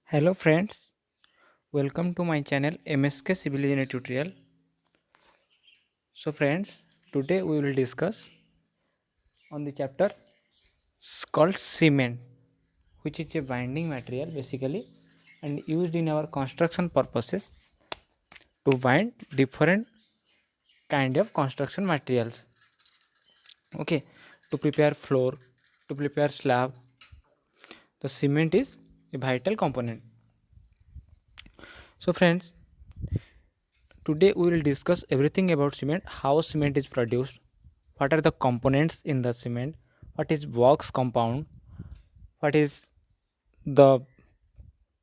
Hello friends, welcome to my channel MSK Civil Engineer Tutorial. So friends, today we will discuss on the chapter called cement, which is a binding material basically and used in our construction purposes to bind different kind of construction materials. Okay, to prepare floor, to prepare slab, the cement is a vital component. So friends, today we will discuss everything about cement, how cement is produced, what are the components in the cement, what is wax compound, what is the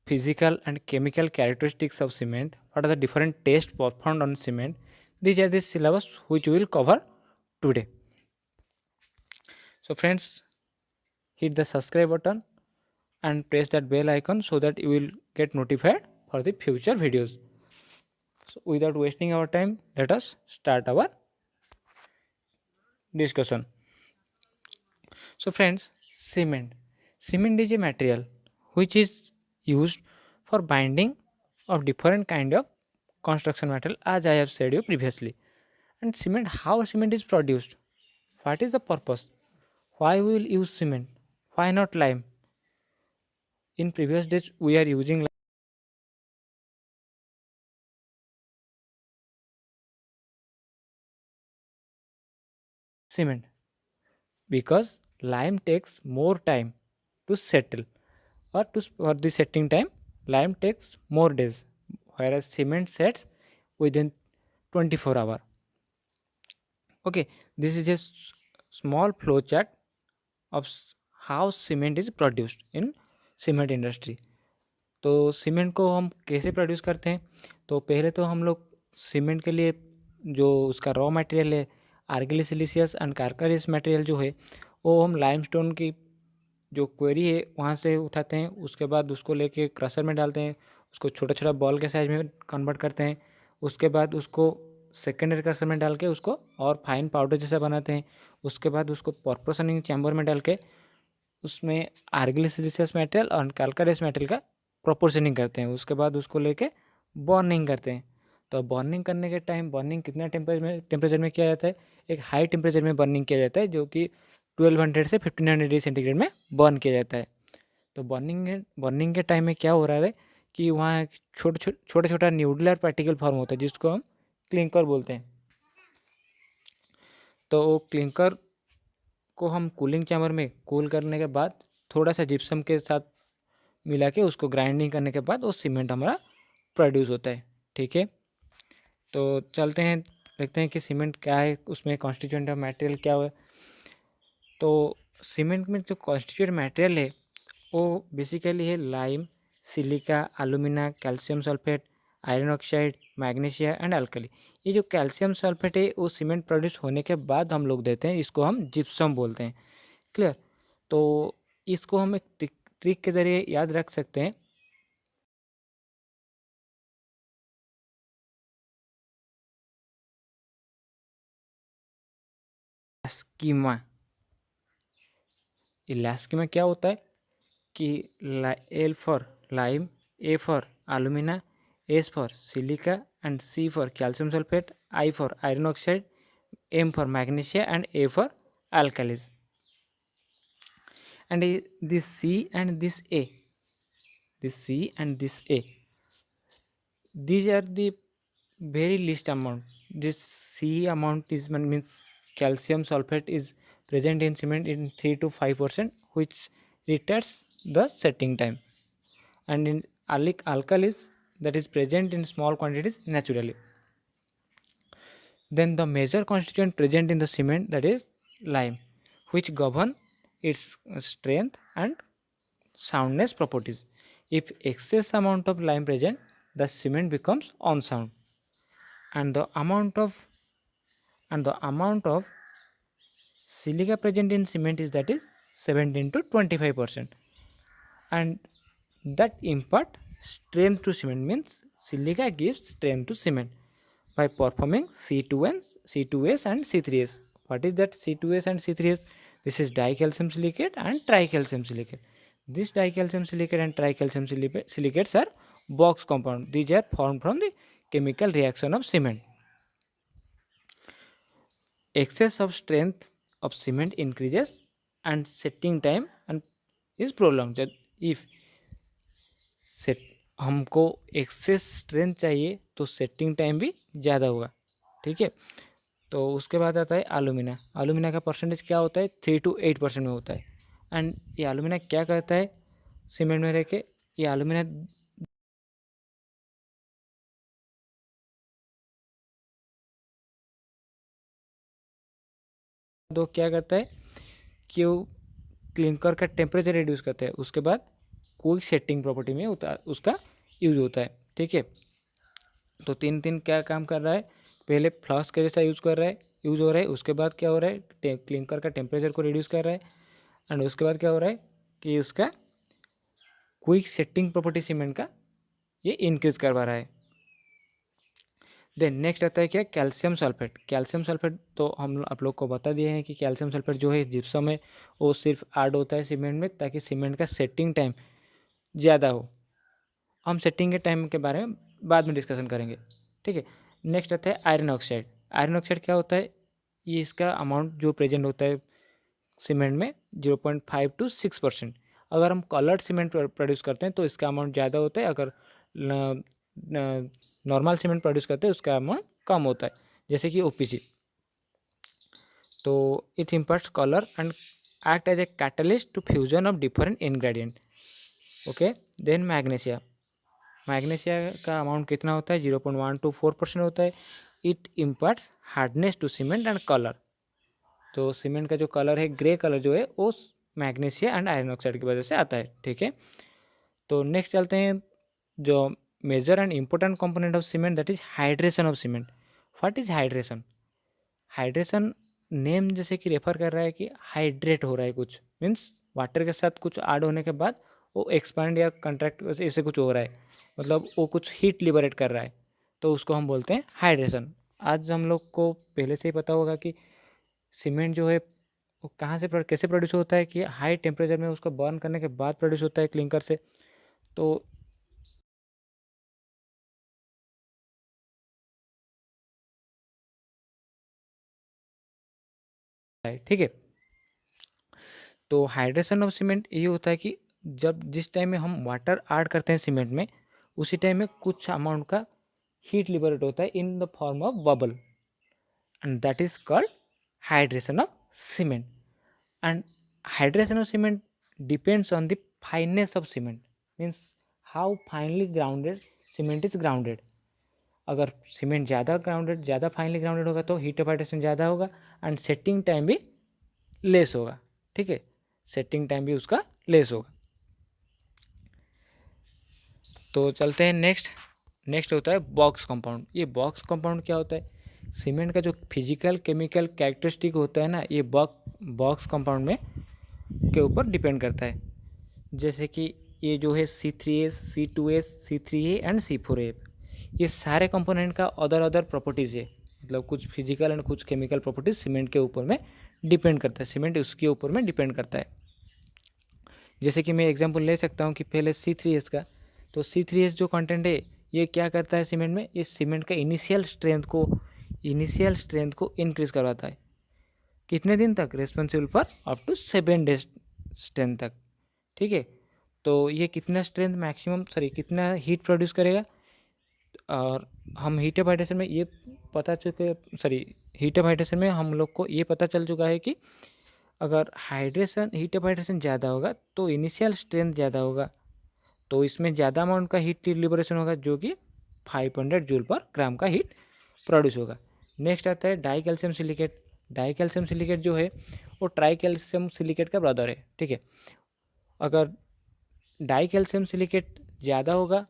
physical and chemical characteristics of cement, what are the different tests performed on cement. These are the syllabus which we will cover today. So friends, hit the subscribe button and press that bell icon so that you will get notified for the future videos. So without wasting our time, let us start our discussion. So friends, cement. Cement is a material which is used for binding of different kind of construction material as I have said you previously. And cement, how cement is produced? What is the purpose? Why we will use cement? Why not lime? In previous days we are using cement because lime takes more time to settle or to for the setting time lime takes more days whereas cement sets within 24 hour. Okay, this is just small flow chart of how cement is produced in cement industry. तो cement को हम कैसे produce करते हैं? तो पहले तो हम लोग सीमेंट के लिए जो उसका रॉ मटेरियल है आर्गिलिसिलिसियस एंड कार्करियस मटेरियल जो है वो हम लाइमस्टोन की जो क्वेरी है वहाँ से उठाते हैं। उसके बाद उसको लेके क्रशर में डालते हैं, उसको छोटा छोटा बॉल के साइज में कन्वर्ट करते हैं। उसके बाद उसको सेकेंडरी क्रशर में डाल के उसको और फाइन पाउडर जैसा बनाते हैं। उसके बाद उसको परपोशनिंग चैम्बर में डाल के उसमें आर्गिलिसिलिसियस मटेरियल और कैल्करियस मटेरियल का प्रोपोर्शनिंग करते हैं। उसके बाद उसको लेके बर्निंग करते हैं। तो बर्निंग करने के टाइम बर्निंग कितना टेम्परेचर में किया जाता है? एक हाई टेम्परेचर में बर्निंग किया जाता है जो कि 1200 से 1500 डिग्री सेंटीग्रेड में बर्न किया जाता है। तो बर्निंग के टाइम में क्या हो रहा है कि वहाँ छोटा छोटा न्यूडलर पार्टिकल फॉर्म होता है जिसको हम क्लिंकर बोलते हैं। तो वो क्लिंकर को हम कूलिंग चैम्बर में कूल करने के बाद थोड़ा सा जिप्सम के साथ मिला के उसको ग्राइंडिंग करने के बाद वो सीमेंट हमारा प्रोड्यूस होता है। ठीक है, तो चलते हैं देखते हैं कि सीमेंट क्या है, उसमें कॉन्स्टिट्यूएंट ऑफ मटेरियल क्या है। तो सीमेंट में जो कॉन्स्टिट्यूएंट मटेरियल है वो बेसिकली है lime, silica, alumina, calcium sulphate, iron oxide, magnesia and alkali. ये जो कैल्शियम सल्फेट है वो सीमेंट प्रोड्यूस होने के बाद हम लोग देते हैं, इसको हम जिप्सम बोलते हैं। क्लियर? तो इसको हम एक ट्रिक के ज़रिए याद रख सकते हैं। स्कीमा, इलास्कीमा क्या होता है कि L for lime, A for alumina, S for silica and C for calcium sulfate, I for iron oxide, M for magnesia and A for alkalis. And this C and this A, this C and this A, these are the very least amount. This C amount is means calcium sulfate is present in cement in 3 to 5%, which retards the setting time, and in alkalis that is present in small quantities naturally. Then the major constituent present in the cement, that is lime, which govern its strength and soundness properties. If excess amount of lime present, the cement becomes unsound, and the amount of silica present in cement is that is 17 to 25%, and that impart strength to cement means silica gives strength to cement by performing C2S and C3S. What is that C2S and C3S? This is dicalcium silicate and tricalcium silicate. This dicalcium silicate and tricalcium silicates are box compound. These are formed from the chemical reaction of cement. Excess of strength of cement increases and setting time and is prolonged. If set हमको access strength चाहिए तो setting time भी ज़्यादा होगा, ठीक है। तो उसके बाद आता है एलुमिना। एलुमिना का परसेंटेज क्या होता है, 3 to 8% में होता है। एंड ये एलुमिना क्या करता है सीमेंट में रह के, ये एलुमिना दो क्या करता है कि वो क्लिंकर का टेम्परेचर रिड्यूस करता है, उसके बाद कोई सेटिंग प्रॉपर्टी में उसका यूज होता है, ठीक है। तो तीन तीन क्या काम कर रहा है, पहले फ्लॉस के जैसा यूज हो रहा है, उसके बाद क्या हो रहा है क्लिंकर का टेम्परेचर को रिड्यूस कर रहा है, एंड उसके बाद क्या हो रहा है कि उसका क्विक सेटिंग प्रॉपर्टी सीमेंट का ये इंक्रीज करवा रहा है। देन नेक्स्ट आता है क्या, कैल्शियम सल्फेट। कैल्शियम सल्फेट तो हम आप लोग को बता दिए हैं कि कैल्शियम सल्फेट जो है जिप्सम है वो सिर्फ ऐड होता है सीमेंट में ताकि सीमेंट का सेटिंग टाइम ज़्यादा हो। हम सेटिंग के टाइम के बारे में बाद में डिस्कशन करेंगे, ठीक है। नेक्स्ट आता है आयरन ऑक्साइड। आयरन ऑक्साइड क्या होता है, ये इसका अमाउंट जो प्रेजेंट होता है सीमेंट में 0.5 to 6%। अगर हम कलर्ड सीमेंट प्रोड्यूस करते हैं तो इसका अमाउंट ज़्यादा होता है, अगर नॉर्मल सीमेंट प्रोड्यूस करते हैं उसका अमाउंट कम होता है, जैसे कि ओपीसी। तो it imparts colour and act as a catalyst to fusion of different ingredient, okay. Then magnesia. Magnesia का अमाउंट कितना होता है, 0.1 to 4% होता है। It imparts hardness to cement and colour. तो सीमेंट का जो कलर है, ग्रे कलर जो है, वो मैग्नीशिया एंड आयरन ऑक्साइड की वजह से आता है, ठीक है। तो नेक्स्ट चलते हैं जो major and important component of cement, that is hydration of cement. What is hydration? Hydration name जैसे कि रेफर कर रहा है कि हाइड्रेट हो रहा है, कुछ मीन्स वाटर के साथ कुछ ऐड होने के बाद वो एक्सपांड या कंट्रैक्ट ऐसे कुछ हो रहा है, मतलब वो कुछ हीट लिबरेट कर रहा है, तो उसको हम बोलते हैं हाइड्रेशन। आज हम लोग को पहले से ही पता होगा कि सीमेंट जो है वो कहाँ से कैसे प्रोड्यूस होता है, कि हाई टेम्परेचर में उसको बर्न करने के बाद प्रोड्यूस होता है क्लिंकर से। तो ठीक है। तो हाइड्रेशन ऑफ सीमेंट ये होता है कि जब जिस टाइम में हम वाटर ऐड करते हैं सीमेंट में, उसी टाइम में कुछ अमाउंट का हीट लिबरेट होता है in the form of bubble, and that is called hydration of cement. And hydration of cement depends on the fineness of cement, means how finally grounded cement is grounded. अगर cement ज़्यादा finally grounded होगा तो heat of hydration ज़्यादा होगा and setting time भी less होगा, ठीक है। सेटिंग टाइम भी उसका लेस होगा। तो चलते हैं नेक्स्ट होता है बॉक्स कंपाउंड। ये बॉक्स कंपाउंड क्या होता है, सीमेंट का जो फिजिकल केमिकल कैरेक्टरिस्टिक होता है ना, ये बॉक्स कंपाउंड में के ऊपर डिपेंड करता है। जैसे कि ये जो है C3S, C2S, C3A and C4A, ये सारे कंपोनेंट का अदर प्रॉपर्टीज़ है, मतलब कुछ फिजिकल एंड कुछ केमिकल प्रॉपर्टीज सीमेंट के ऊपर में डिपेंड करता है, सीमेंट उसके ऊपर में डिपेंड करता है। जैसे कि मैं एग्जांपल ले सकता हूँ कि पहले C3S का, तो C3S जो कंटेंट है ये क्या करता है सीमेंट में, ये सीमेंट का इनिशियल स्ट्रेंथ को इंक्रीज करवाता है। कितने दिन तक, responsible for up to 7 days strength तक, ठीक है। तो ये कितना स्ट्रेंथ मैक्सिमम कितना हीट प्रोड्यूस करेगा, और हम हीट ऑफ हाइड्रेशन में ये पता चुके हीट ऑफ हाइड्रेशन में हम लोग को ये पता चल चुका है कि अगर हीट ऑफ हाइड्रेशन ज़्यादा होगा तो इनिशियल स्ट्रेंथ ज़्यादा होगा, तो इसमें ज़्यादा अमाउंट का हीट लिबरेशन होगा, जो कि 500 जूल पर ग्राम का हीट प्रोड्यूस होगा। नेक्स्ट आता है die calcium silicate. Die calcium silicate जो है वो ट्राई कैल्शियम सिलिकेट का ब्रदर है, ठीक है। अगर डाई कैल्शियम सिलिकेट ज़्यादा होगा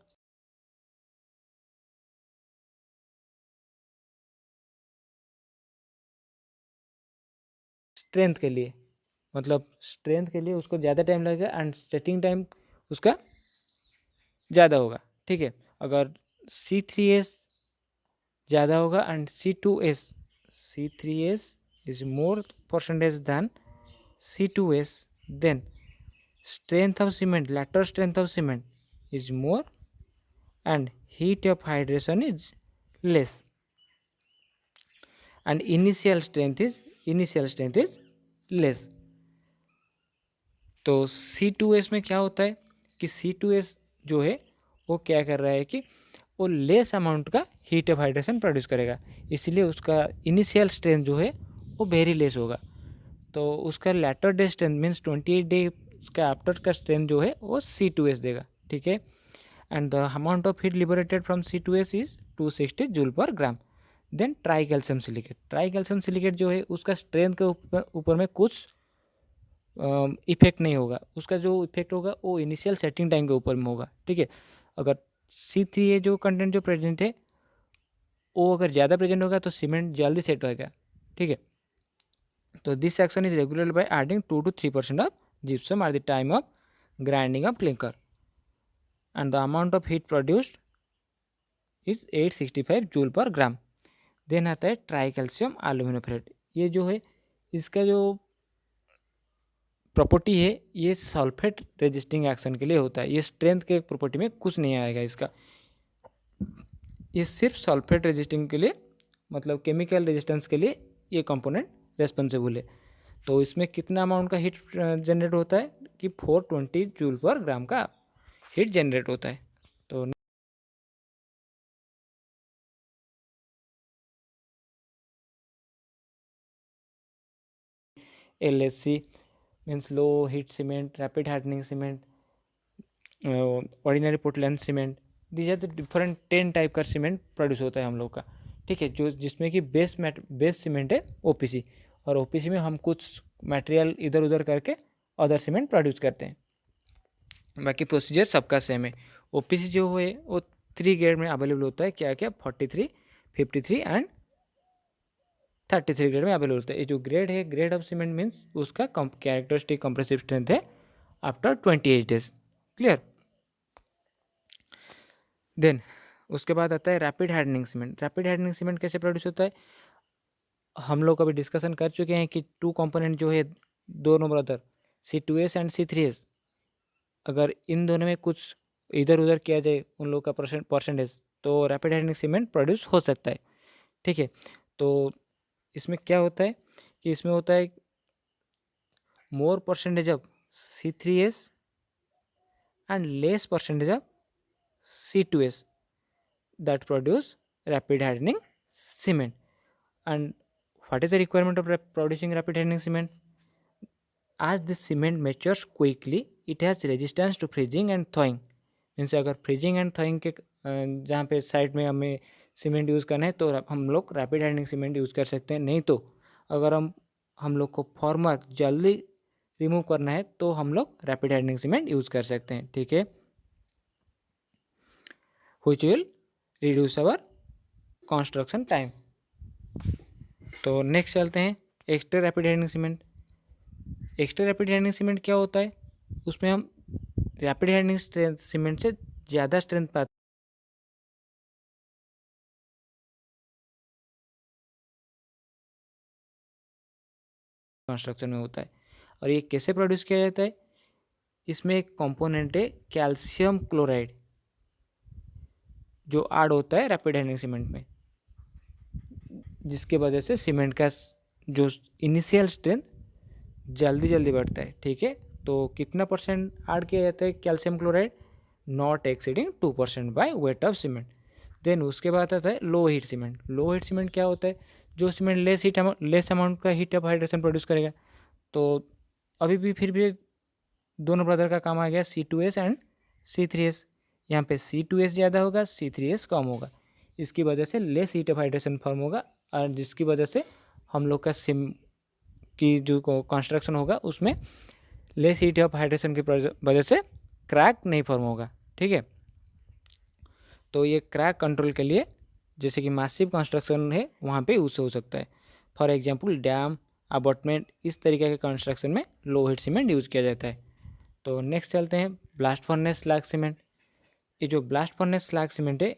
स्ट्रेंथ के लिए, मतलब स्ट्रेंथ के लिए उसको ज़्यादा टाइम लगेगा एंड सेटिंग टाइम उसका ज़्यादा होगा, ठीक है। अगर C3S ज़्यादा होगा and C3S is more percentage than C2S, then strength of cement, lateral strength of cement is more and heat of hydration is less, and initial strength is less. तो C2S में क्या होता है कि C2S जो है वो क्या कर रहा है कि वो लेस अमाउंट का हीट ऑफ हाइड्रेशन प्रोड्यूस करेगा, इसलिए उसका इनिशियल स्ट्रेंथ जो है वो वेरी लेस होगा। तो उसका later day strength means 28 days का आफ्टर का स्ट्रेंथ जो है वो C2S देगा, ठीक है। And the amount of heat liberated from C2S is 260 joule per gram. Then tri calcium silicate, tri calcium silicate जो है उसका स्ट्रेंथ के ऊपर में कुछ इफेक्ट नहीं होगा, उसका जो इफेक्ट होगा वो इनिशियल सेटिंग टाइम के ऊपर में होगा, ठीक है। अगर C3A जो कंटेंट जो प्रेजेंट है वो अगर ज़्यादा प्रेजेंट होगा तो सीमेंट जल्दी सेट होगा, ठीक है। तो this action is regulated by adding 2 to 3% of gypsum at the time of grinding of clinker and the amount of heat produced is 865 joule per gram. Then आता है ट्राई कैल्शियम एल्यूमिनोफेरेट, ये जो है इसका जो प्रॉपर्टी है ये सल्फेट रेजिस्टिंग एक्शन के लिए होता है, ये स्ट्रेंथ के प्रॉपर्टी में कुछ नहीं आएगा इसका, ये सिर्फ सल्फेट रेजिस्टिंग के लिए मतलब केमिकल रेजिस्टेंस के लिए ये कंपोनेंट रेस्पॉन्सिबल है। तो इसमें कितना अमाउंट का हीट जनरेट होता है कि 420 जूल पर ग्राम का हीट जनरेट होता है। तो LHC means low heat cement, rapid hardening cement, ordinary Portland cement, these are the different 10 type का सीमेंट प्रोड्यूस होता है हम लोग का, ठीक है। जो जिसमें कि बेस सीमेंट है OPC, और OPC में हम कुछ मटेरियल इधर उधर करके अदर सीमेंट प्रोड्यूस करते हैं, बाकी प्रोसीजर सबका सेम है। OPC जो है वो 3 ग्रेड में अवेलेबल होता है, क्या क्या 43, 53 एंड 33 ग्रेड में अवेलेबल होता है। ये जो ग्रेड है, ग्रेड ऑफ सीमेंट मीन्स उसका कैरेक्टरिस्टिक कंप्रेसिव स्ट्रेंथ है आफ्टर 28 डेज, क्लियर। देन उसके बाद आता है rapid hardening cement. Rapid hardening cement कैसे प्रोड्यूस होता है, हम लोग अभी डिस्कशन कर चुके हैं कि 2 कंपोनेंट जो है दोनों ब्रदर C2S एंड C3S, अगर इन दोनों में कुछ इधर उधर किया जाए उन लोग का परसेंटेज तो रैपिड हार्डनिंग सीमेंट प्रोड्यूस हो सकता है, ठीक है। तो इसमें क्या होता है कि इसमें होता है more percentage of C3S and less percentage of C2S that produce rapid hardening cement. And what is the requirement of producing rapid hardening cement? As this cement matures quickly, it has resistance to freezing and thawing. Means अगर freezing and थॉइंग के जहाँ पे side में हमें cement use करना है तो हम लोग रैपिड हार्डनिंग सीमेंट यूज़ कर सकते हैं, नहीं तो अगर हम लोग को फॉर्मर जल्दी रिमूव करना है तो हम लोग रैपिड हार्डनिंग सीमेंट यूज़ कर सकते हैं, ठीक है, which will reduce our construction time। तो नेक्स्ट चलते हैं extra rapid hardening cement. Extra rapid hardening cement क्या होता है, उसमें हम रैपिड हार्डनिंग सीमेंट से ज़्यादा स्ट्रेंथ पाते कंस्ट्रक्शन में होता है। और ये कैसे प्रोड्यूस किया जाता है, इसमें एक कंपोनेंट है कैल्शियम क्लोराइड जो ऐड होता है रैपिड हार्डनिंग सीमेंट में, जिसके वजह से सीमेंट का जो इनिशियल स्ट्रेंथ जल्दी बढ़ता है, ठीक है। तो कितना परसेंट ऐड किया जाता है calcium chloride, not exceeding 2% by weight of cement. Then उसके बाद आता है low heat cement. Low heat cement क्या होता है, जो सीमेंट लेस अमाउंट का हीट ऑफ हाइड्रेशन प्रोड्यूस करेगा। तो अभी भी फिर भी दोनों ब्रदर का काम आ गया C2S एंड C3S। यहाँ पे C2S ज़्यादा होगा, C3S कम होगा, इसकी वजह से less heat of hydration form होगा, और जिसकी वजह से हम लोग का सिम की जो कंस्ट्रक्शन होगा उसमें लेस हीट ऑफ हाइड्रेशन की वजह से क्रैक नहीं फॉर्म होगा, ठीक है। तो ये क्रैक कंट्रोल के लिए जैसे कि मासिव कंस्ट्रक्शन है वहाँ पे यूज हो सकता है, फॉर एग्जांपल डैम, अबॉटमेंट, इस तरीके के कंस्ट्रक्शन में लो हीट सीमेंट यूज़ किया जाता है। तो नेक्स्ट चलते हैं ब्लास्ट फर्नेस स्लैग सीमेंट। ये जो ब्लास्ट फर्नेस स्लैग सीमेंट है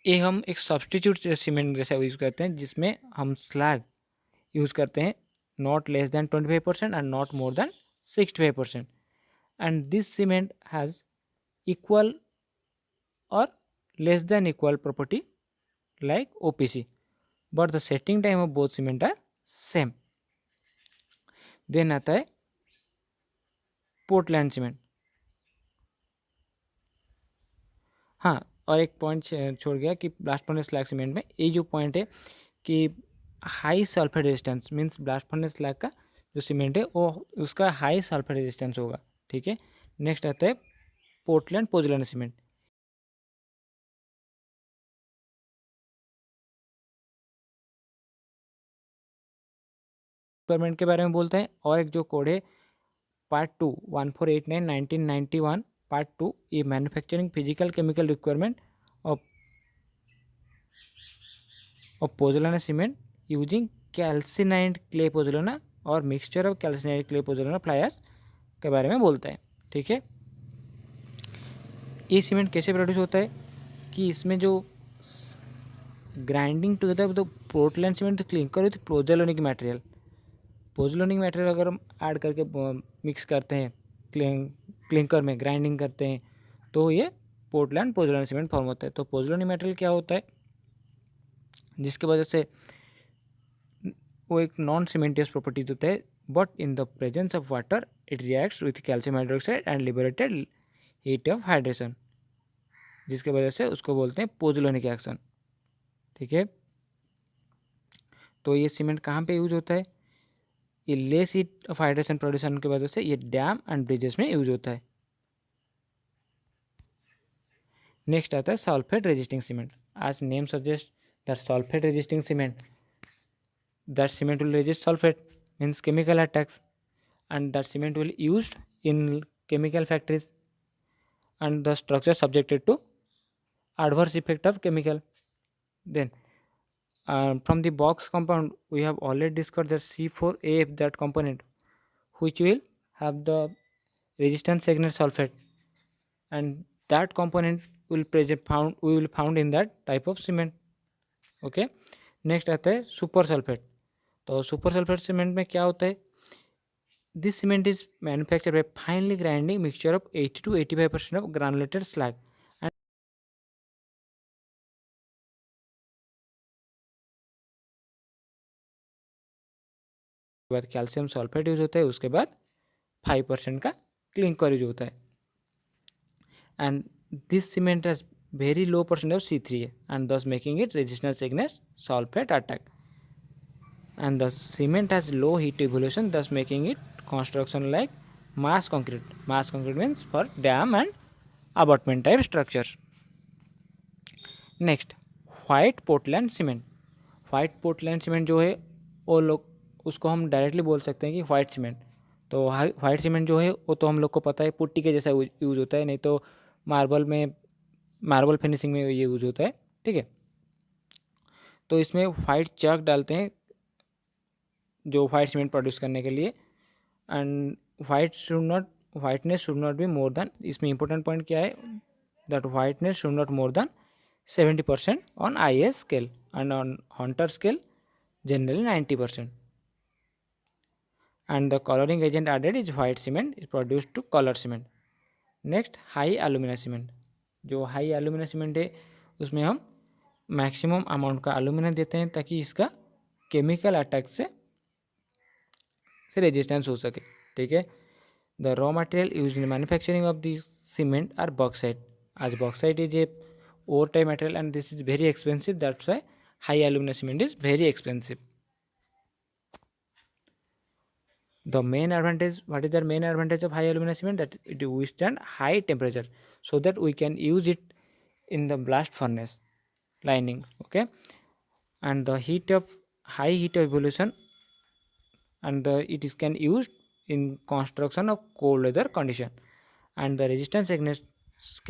ये हम एक सब्सटीट्यूट सीमेंट जैसा यूज़ करते हैं, जिसमें हम स्लैग यूज़ करते हैं not less than 25% and not more then 65%, and this cement has equal or less than equal property like OPC, but the setting time of both cement are same. Then आता है Portland cement. हाँ, और एक point छोड़ गया कि blast furnace slag cement में ये जो पॉइंट है कि high sulphur resistance means blast furnace slag का जो सीमेंट है वो उसका हाई सल्फर रेजिस्टेंस होगा. ठीक है. नेक्स्ट आता है पोर्टलैंड पोजलैंड सीमेंट. रिक्वायरमेंट के बारे में बोलते हैं. और एक जो कोड है पार्ट 2 1489 1991 पार्ट 2 ये manufacturing physical chemical requirement of pozzolana cement using calcined clay pozzolana और mixture of calcined clay pozzolana fly ash के बारे में बोलते हैं. ठीक है. ये सीमेंट कैसे प्रोड्यूस होता है कि इसमें जो ग्राइंडिंग टुगेदर तो Portland cement clinker with pozzolanic material. Pozzolanic material अगर हम ऐड करके मिक्स करते हैं क्लिंकर में ग्राइंडिंग करते हैं तो ये पोर्टलैंड पोजोलाना सीमेंट फॉर्म होता है. तो पोजोलोनिक मटेरियल क्या होता है जिसके वजह से वो एक नॉन सीमेंटियस प्रॉपर्टी होता है, but in the presence of water it reacts with calcium hydroxide and liberated heat of hydration, जिसके वजह से उसको बोलते हैं पोजोलोनिक एक्शन. ठीक है. तो ये सीमेंट कहाँ पे यूज होता है? ये लेस हीट ऑफ हाइड्रेशन प्रोड्यूसन की वजह से ये डैम एंड ब्रिजेस में यूज होता है. नेक्स्ट आता है सल्फेट रेजिस्टिंग सीमेंट. आज name suggest that sulphate resisting cement, that cement will resist sulfate means chemical attacks, and that cement will used in chemical factories and the structure subjected to adverse effect of chemical. Then from the box compound we have already discussed the C4AF, that component which will have the resistance against sulfate, and that component will we will found in that type of cement. Okay. Next आता है super sulphate. तो super sulphate cement में क्या होता है? This cement is manufacture by finally grinding mixture of 80 to 85% of granulated slag and बाद calcium sulphate use होता है. उसके बाद 5% का क्लिंकर यूज होता है. And this cement has very low percent of C3A and thus making it resistant against sulfate attack, and the cement has low heat evolution thus making it construction like mass concrete. Mass concrete means for dam and abutment type structures. Next, white Portland cement. white Portland cement जो है वो लोग उसको हम directly बोल सकते हैं कि white cement. तो white cement जो है वो तो हम लोग को पता है पुट्टी के जैसा यूज होता है, नहीं तो मार्बल फिनिशिंग में ये यूज होता है. ठीक है. तो इसमें वाइट चक डालते हैं जो वाइट सीमेंट प्रोड्यूस करने के लिए, and whiteness should not be more than, इसमें इंपॉर्टेंट पॉइंट क्या है that whiteness should not more than 70% on IS scale and on Hunter scale generally 90%. And the colouring agent added is white cement is produced to colour cement. Next high alumina cement. जो high alumina cement है उसमें हम maximum amount का alumina देते हैं ताकि इसका chemical attack से रेजिस्टेंस हो सके. ठीक है. The raw material use in manufacturing of the cement are bauxite. आज bauxite is a over type material and this is very expensive, that's why high alumina cement is very expensive. The main advantage, what is the main advantage of high alumina cement? That it withstand high temperature so that we can use it in the blast furnace lining. Okay. And the high heat of evolution, and it is can used in construction of cold weather condition, and the resistance against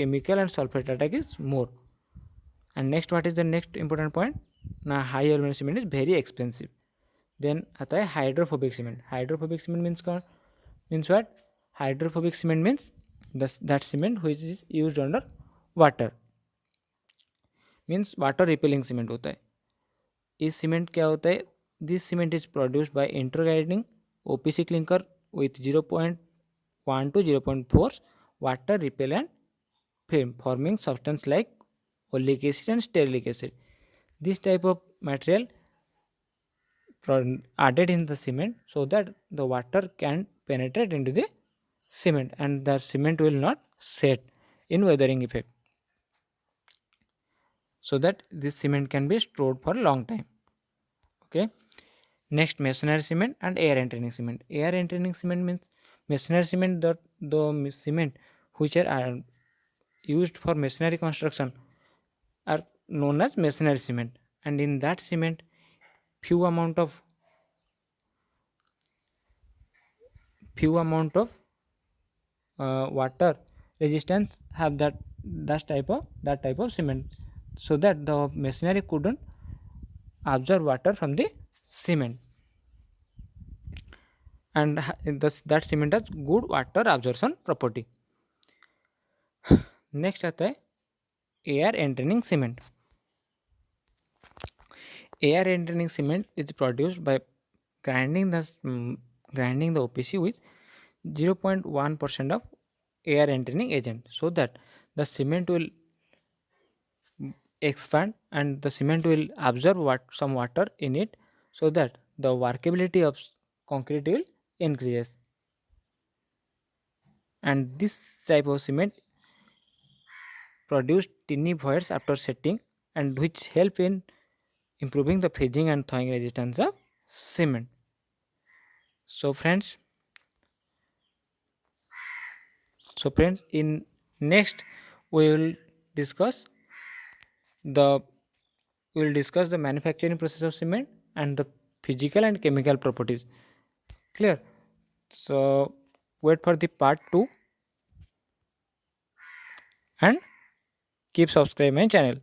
chemical and sulfate attack is more. And next, what is the next important point? Now high alumina cement is very expensive. Then आता है hydrophobic cement. Hydrophobic cement means what? Hydrophobic cement means that cement which is used under water, means water repelling cement होता है. इस cement क्या होता है? This cement is produced by intergrinding OPC clinker with 1 to 0.4 water repellent film, forming substance like oleic acid and stearic acid. This type of material added in the cement so that the water can penetrate into the cement and the cement will not set in weathering effect, so that this cement can be stored for a long time. Okay. Next, masonry cement and air entraining cement. Air entraining cement means masonry cement, the cement which are used for masonry construction are known as masonry cement, and in that cement few amount of water resistance have that type of cement, so that the masonry couldn't absorb water from the cement, and that cement has good water absorption property. Next आता है air entraining cement. Air entraining cement is produced by grinding the grinding the OPC with 0.1% of air entraining agent, so that the cement will expand and the cement will absorb some water in it, so that the workability of concrete will increase. And this type of cement produce tiny voids after setting, and which help in improving the freezing and thawing resistance of cement. So friends, in next we will discuss the manufacturing process of cement and the physical and chemical properties. Clear? So wait for the part 2 and keep subscribing my channel.